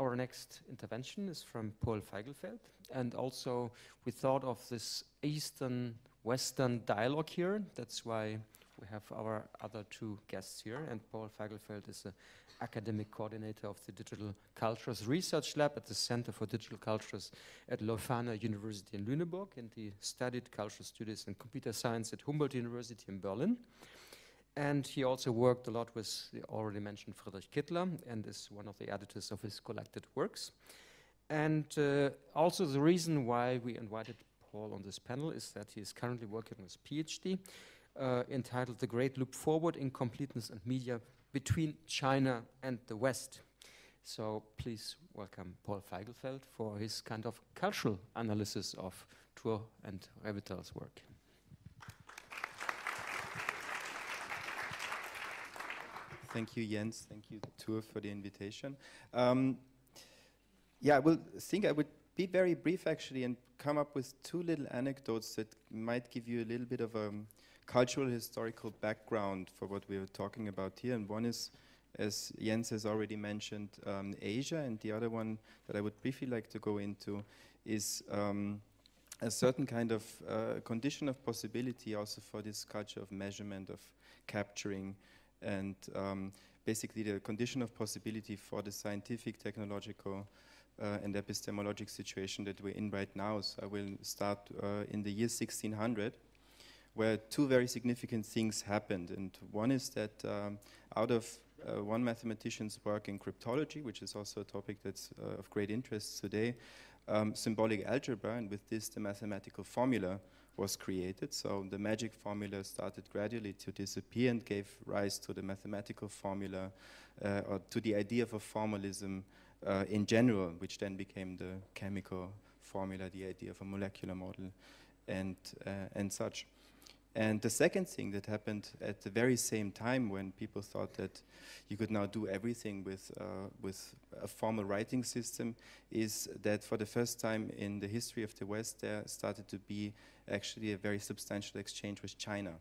Our next intervention is from Feigelfeld, and also we thought of this Eastern-Western dialogue here. That's why we have our other two guests here, and Feigelfeld is the academic coordinator of the Digital Cultures Research Lab at the Center for Digital Cultures at Leuphana University in Lüneburg, and he studied cultural studies and computer science at Humboldt University in Berlin. And he also worked a lot with the already mentioned Friedrich Kittler and is one of the editors of his collected works. And also the reason why we invited Paul on this panel is that he is currently working on his PhD entitled The Great Loop Forward in Completeness and Media Between China and the West. So please welcome Paul Feigelfeld for his kind of cultural analysis of Tuur and Revitel's work. Thank you, Jens. Thank you, Tuur, for the invitation. Yeah, I would be very brief, actually, and come up with two little anecdotes that might give you a little bit of a cultural historical background for what we are talking about here. And one is, as Jens has already mentioned, Asia, and the other one that I would briefly like to go into is a certain kind of condition of possibility also for this culture of measurement, of capturing, and basically the condition of possibility for the scientific, technological, and epistemologic situation that we're in right now. So I will start in the year 1600, where two very significant things happened. And one is that out of one mathematician's work in cryptology, which is also a topic that's of great interest today, symbolic algebra, and with this the mathematical formula was created. So the magic formula started gradually to disappear and gave rise to the mathematical formula, or to the idea of a formalism in general, which then became the chemical formula, the idea of a molecular model, and such. And the second thing that happened at the very same time, when people thought that you could now do everything with a formal writing system, is that for the first time in the history of the West, there started to be actually a very substantial exchange with China.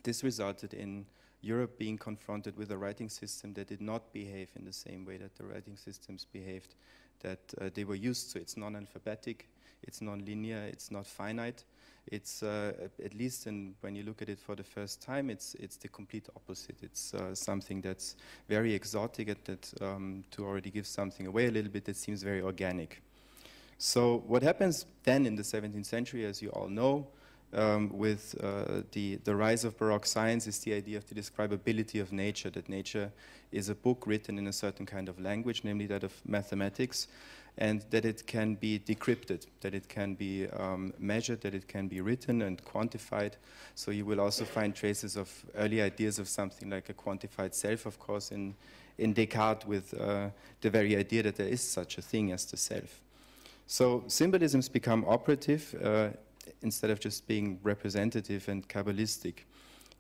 This resulted in Europe being confronted with a writing system that did not behave in the same way that the writing systems behaved that they were used to. It's non-alphabetic, it's non-linear, it's not finite. It's, at least when you look at it for the first time, it's the complete opposite. It's something that's very exotic, and that, to already give something away a little bit, that seems very organic. So what happens then in the 17th century, as you all know, with the rise of Baroque science, is the idea of the describability of nature, that nature is a book written in a certain kind of language, namely that of mathematics, and that it can be decrypted, that it can be measured, that it can be written and quantified. So you will also find traces of early ideas of something like a quantified self, of course, in Descartes, with the very idea that there is such a thing as the self. So symbolisms become operative instead of just being representative and Kabbalistic.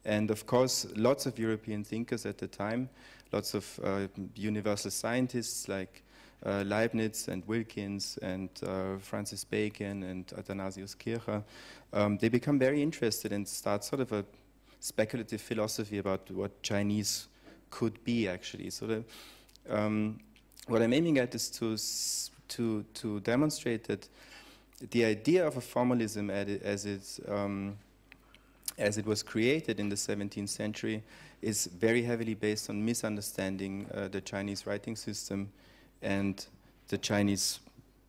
And of course, lots of European thinkers at the time, lots of universal scientists like Leibniz and Wilkins and Francis Bacon and Athanasius Kircher, they become very interested and start sort of a speculative philosophy about what Chinese could be, actually. So what I'm aiming at is to demonstrate that the idea of a formalism as it was created in the 17th century is very heavily based on misunderstanding the Chinese writing system and the Chinese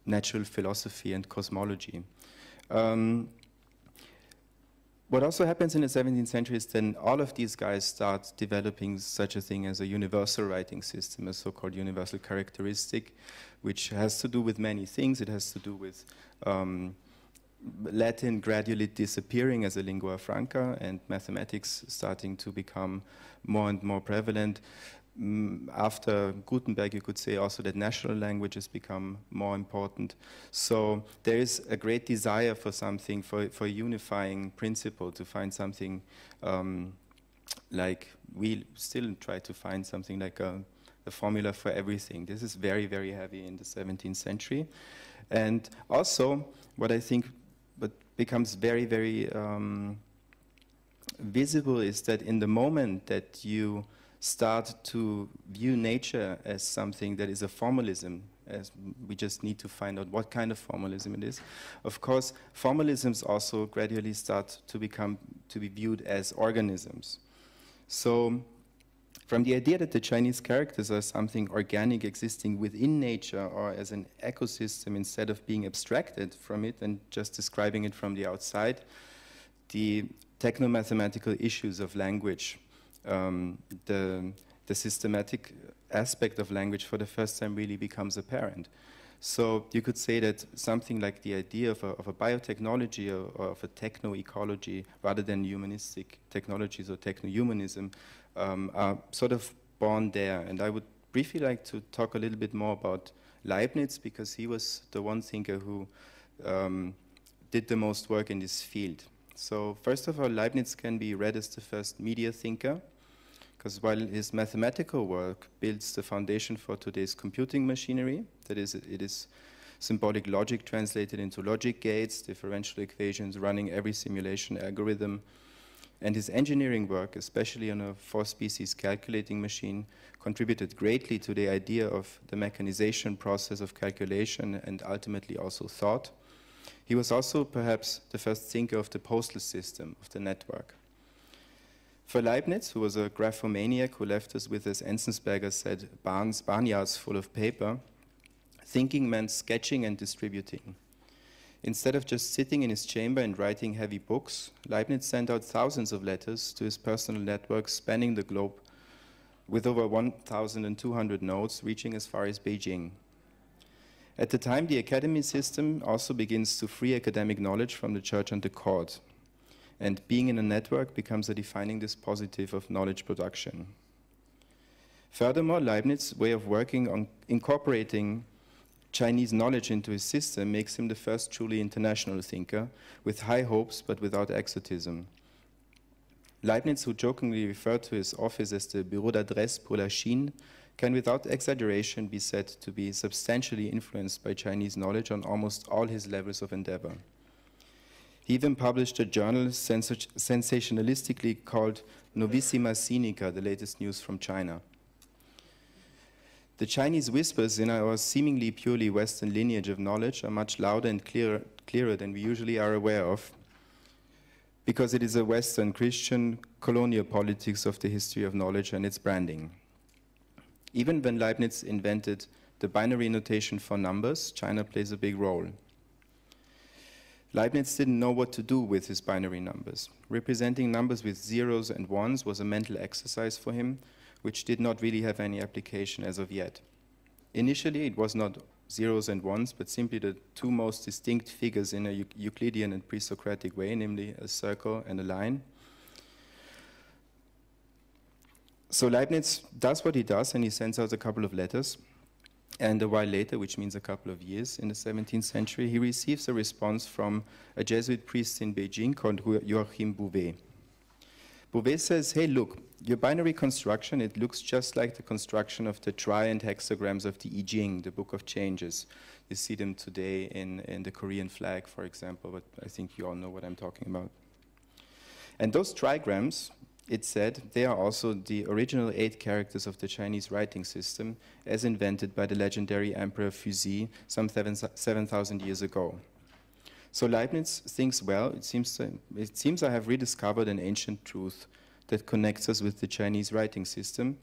natural philosophy and cosmology. What also happens in the 17th century is then all of these guys start developing such a thing as a universal writing system, a so-called universal characteristic, which has to do with many things. It has to do with Latin gradually disappearing as a lingua franca and mathematics starting to become more and more prevalent. After Gutenberg, you could say also that national languages become more important. So there is a great desire for something, for a unifying principle, to find something like, we still try to find something like a formula for everything. This is very, very heavy in the 17th century. And also, what I think what becomes very, very visible is that in the moment that you start to view nature as something that is a formalism, as we just need to find out what kind of formalism it is. Of course, formalisms also gradually start to be viewed as organisms. So from the idea that the Chinese characters are something organic existing within nature or as an ecosystem instead of being abstracted from it and just describing it from the outside, the techno-mathematical issues of language, the systematic aspect of language for the first time really becomes apparent. So you could say that something like the idea of a biotechnology or of a techno-ecology rather than humanistic technologies or techno-humanism are sort of born there. And I would briefly like to talk a little bit more about Leibniz, because he was the one thinker who did the most work in this field. So first of all, Leibniz can be read as the first media thinker, because while his mathematical work builds the foundation for today's computing machinery, that is, it is symbolic logic translated into logic gates, differential equations, running every simulation algorithm, and his engineering work, especially on a four-species calculating machine, contributed greatly to the idea of the mechanization process of calculation and ultimately also thought. He was also perhaps the first thinker of the postal system, of the network. For Leibniz, who was a graphomaniac who left us with, as Enzensberger said, barnyards full of paper, thinking meant sketching and distributing. Instead of just sitting in his chamber and writing heavy books, Leibniz sent out thousands of letters to his personal network spanning the globe with over 1,200 notes reaching as far as Beijing. At the time, the academy system also begins to free academic knowledge from the church and the court. And being in a network becomes a defining dispositive of knowledge production. Furthermore, Leibniz's way of working on incorporating Chinese knowledge into his system makes him the first truly international thinker, with high hopes but without exotism. Leibniz, who jokingly referred to his office as the Bureau d'adresse pour la Chine, can without exaggeration be said to be substantially influenced by Chinese knowledge on almost all his levels of endeavor. He even published a journal sensationalistically called Novissima Sinica, the latest news from China. The Chinese whispers in our seemingly purely Western lineage of knowledge are much louder and clearer than we usually are aware of, because it is a Western Christian colonial politics of the history of knowledge and its branding. Even when Leibniz invented the binary notation for numbers, China plays a big role. Leibniz didn't know what to do with his binary numbers. Representing numbers with zeros and ones was a mental exercise for him, which did not really have any application as of yet. Initially, it was not zeros and ones, but simply the two most distinct figures in a Euclidean and pre-Socratic way, namely a circle and a line. So Leibniz does what he does, and he sends out a couple of letters. And a while later, which means a couple of years, in the 17th century, he receives a response from a Jesuit priest in Beijing called Joachim Bouvet. Bouvet says, hey, look, your binary construction, it looks just like the construction of the tri and hexagrams of the I Ching, the Book of Changes. You see them today in the Korean flag, for example, but I think you all know what I'm talking about. And those trigrams, it said, they are also the original 8 characters of the Chinese writing system as invented by the legendary Emperor Fuzi some 7,000 years ago. So Leibniz thinks, well, it seems I have rediscovered an ancient truth that connects us with the Chinese writing system,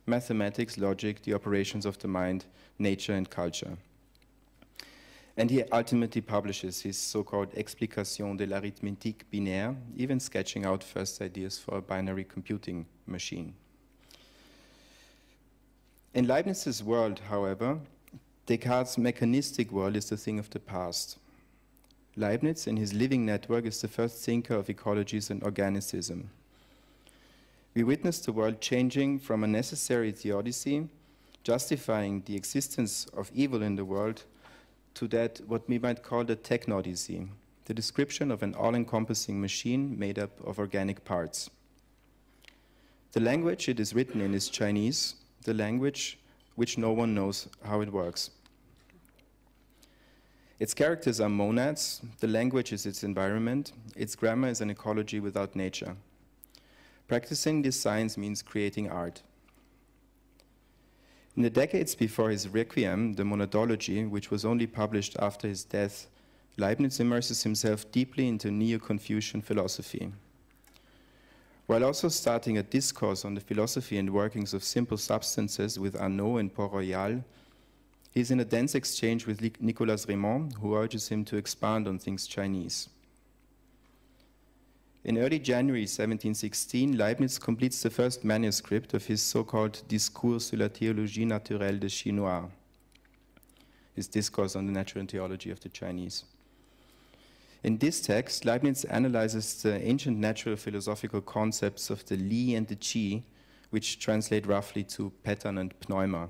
mathematics, logic, the operations of the mind, nature and culture. And he ultimately publishes his so-called Explication de l'arithmétique binaire, even sketching out first ideas for a binary computing machine. In Leibniz's world, however, Descartes' mechanistic world is the thing of the past. Leibniz, in his living network, is the first thinker of ecologies and organicism. We witness the world changing from a necessary theodicy, justifying the existence of evil in the world, to that what we might call the technodicy, the description of an all-encompassing machine made up of organic parts. The language it is written in is Chinese, the language which no one knows how it works. Its characters are monads, the language is its environment, its grammar is an ecology without nature. Practicing this science means creating art. In the decades before his Requiem, the Monadology, which was only published after his death, Leibniz immerses himself deeply into Neo-Confucian philosophy. While also starting a discourse on the philosophy and workings of simple substances with Arnaud and Port-Royal, he is in a dense exchange with Nicolas Raymond, who urges him to expand on things Chinese. In early January 1716, Leibniz completes the first manuscript of his so-called Discours sur la théologie naturelle des Chinois, his discourse on the natural theology of the Chinese. In this text, Leibniz analyzes the ancient natural philosophical concepts of the Li and the Qi, which translate roughly to pattern and pneuma.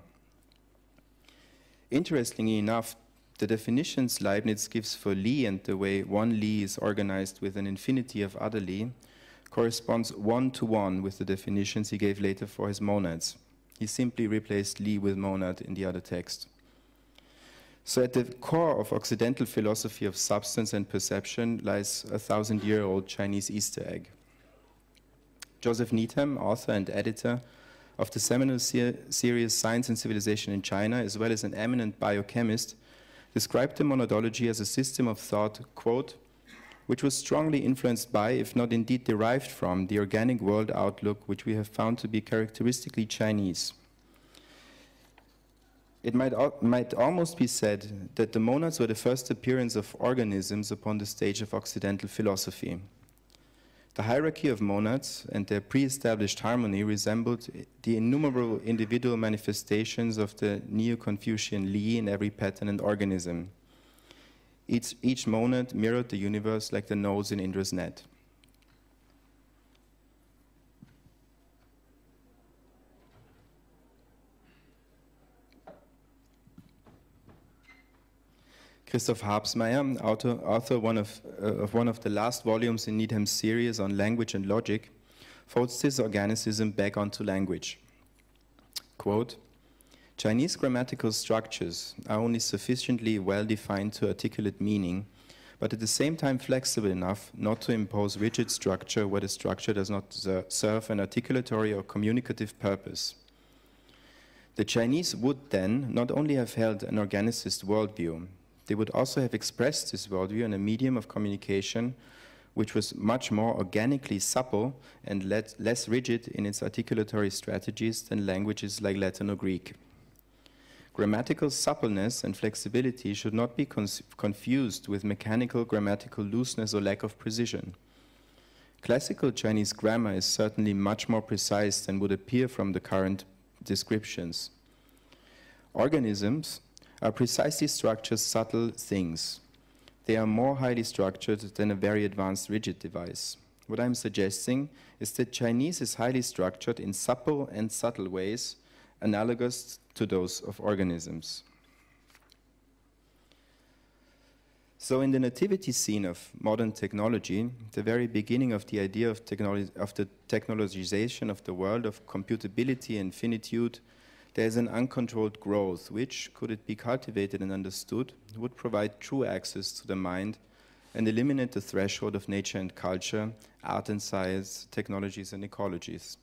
Interestingly enough, the definitions Leibniz gives for Li and the way one Li is organized with an infinity of other Li corresponds one-to-one with the definitions he gave later for his monads. He simply replaced Li with monad in the other text. So at the core of Occidental philosophy of substance and perception lies a 1,000-year-old Chinese Easter egg. Joseph Needham, author and editor of the seminal series Science and Civilization in China, as well as an eminent biochemist, described the monadology as a system of thought, quote, which was strongly influenced by, if not indeed derived from, the organic world outlook which we have found to be characteristically Chinese. It might almost be said that the monads were the first appearance of organisms upon the stage of Occidental philosophy. The hierarchy of monads and their pre-established harmony resembled the innumerable individual manifestations of the Neo-Confucian Li in every pattern and organism. Each monad mirrored the universe like the nose in Indra's net. Christoph Habsmeyer, author of one of the last volumes in Needham's series on language and logic, folds this organicism back onto language. Quote, Chinese grammatical structures are only sufficiently well defined to articulate meaning, but at the same time flexible enough not to impose rigid structure where the structure does not serve an articulatory or communicative purpose. The Chinese would then not only have held an organicist worldview, they would also have expressed this worldview in a medium of communication which was much more organically supple and less rigid in its articulatory strategies than languages like Latin or Greek. Grammatical suppleness and flexibility should not be confused with mechanical grammatical looseness or lack of precision. Classical Chinese grammar is certainly much more precise than would appear from the current descriptions. Organisms are precisely structured, subtle things. They are more highly structured than a very advanced rigid device. What I'm suggesting is that Chinese is highly structured in supple and subtle ways, analogous to those of organisms. So in the nativity scene of modern technology, the very beginning of the idea of the technologization of the world, of computability and finitude, there is an uncontrolled growth, which, could it be cultivated and understood, would provide true access to the mind and eliminate the threshold of nature and culture, art and science, technologies and ecologies.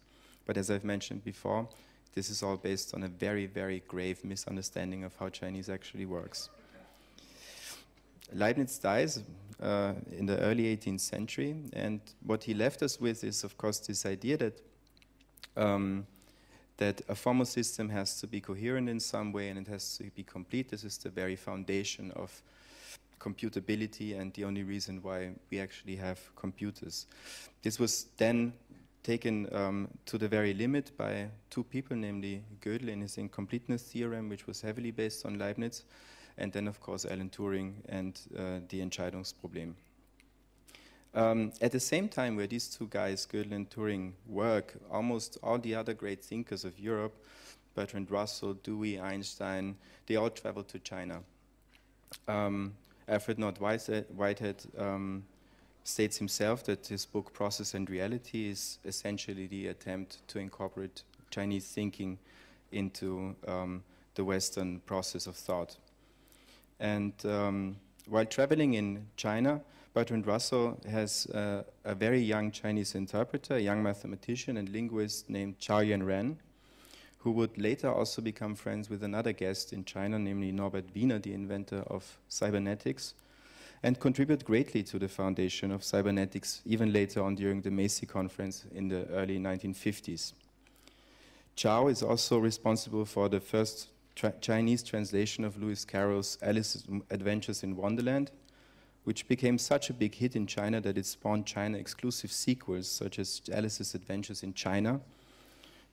But as I've mentioned before, this is all based on a very, very grave misunderstanding of how Chinese actually works. Leibniz dies in the early 18th century, and what he left us with is, of course, this idea that a formal system has to be coherent in some way and it has to be complete. This is the very foundation of computability and the only reason why we actually have computers. This was then taken to the very limit by two people, namely Gödel in his incompleteness theorem, which was heavily based on Leibniz, and then, of course, Alan Turing and the Entscheidungsproblem. At the same time where these two guys, Gödel and Turing, work, almost all the other great thinkers of Europe, Bertrand Russell, Dewey, Einstein, they all traveled to China. Alfred North Whitehead states himself that his book Process and Reality is essentially the attempt to incorporate Chinese thinking into the Western process of thought. And while traveling in China, Bertrand Russell has a very young Chinese interpreter, a young mathematician and linguist named Zhao Yanren, who would later also become friends with another guest in China, namely Norbert Wiener, the inventor of cybernetics, and contribute greatly to the foundation of cybernetics even later on during the Macy conference in the early 1950s. Chow is also responsible for the first Chinese translation of Lewis Carroll's Alice's Adventures in Wonderland, which became such a big hit in China that it spawned China-exclusive sequels such as Alice's Adventures in China,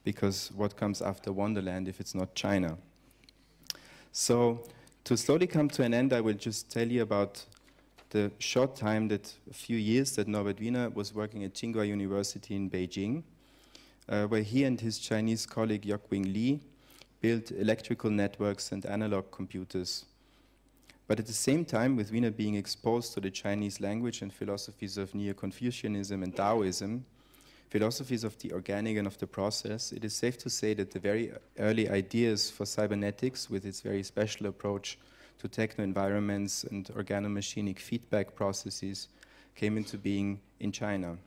because what comes after Wonderland if it's not China? So to slowly come to an end, I will just tell you about the short time, that a few years that Norbert Wiener was working at Tsinghua University in Beijing, where he and his Chinese colleague Yokwing Li built electrical networks and analog computers. But at the same time, with Wiener being exposed to the Chinese language and philosophies of Neo-Confucianism and Taoism, philosophies of the organic and of the process, it is safe to say that the very early ideas for cybernetics, with its very special approach to techno-environments and organomachinic feedback processes, came into being in China.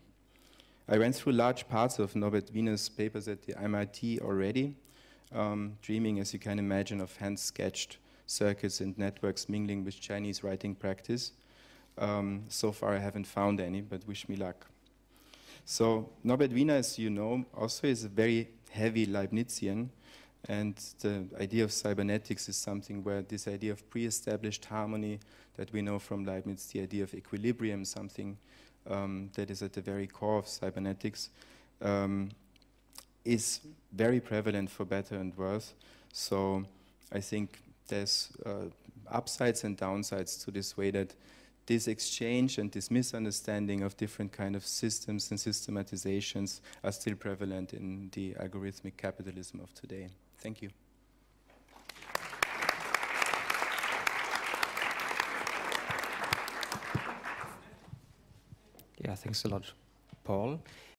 I ran through large parts of Norbert Wiener's papers at the MIT already, dreaming, as you can imagine, of hand-sketched circuits and networks mingling with Chinese writing practice. So far I haven't found any, but wish me luck. So Norbert Wiener, as you know, also is a very heavy Leibnizian, and the idea of cybernetics is something where this idea of pre-established harmony that we know from Leibniz, the idea of equilibrium, something that is at the very core of cybernetics, is very prevalent for better and worse. So I think there's upsides and downsides to this way that this exchange and this misunderstanding of different kind of systems and systematizations are still prevalent in the algorithmic capitalism of today. Thank you. Yeah, thanks a lot, Paul.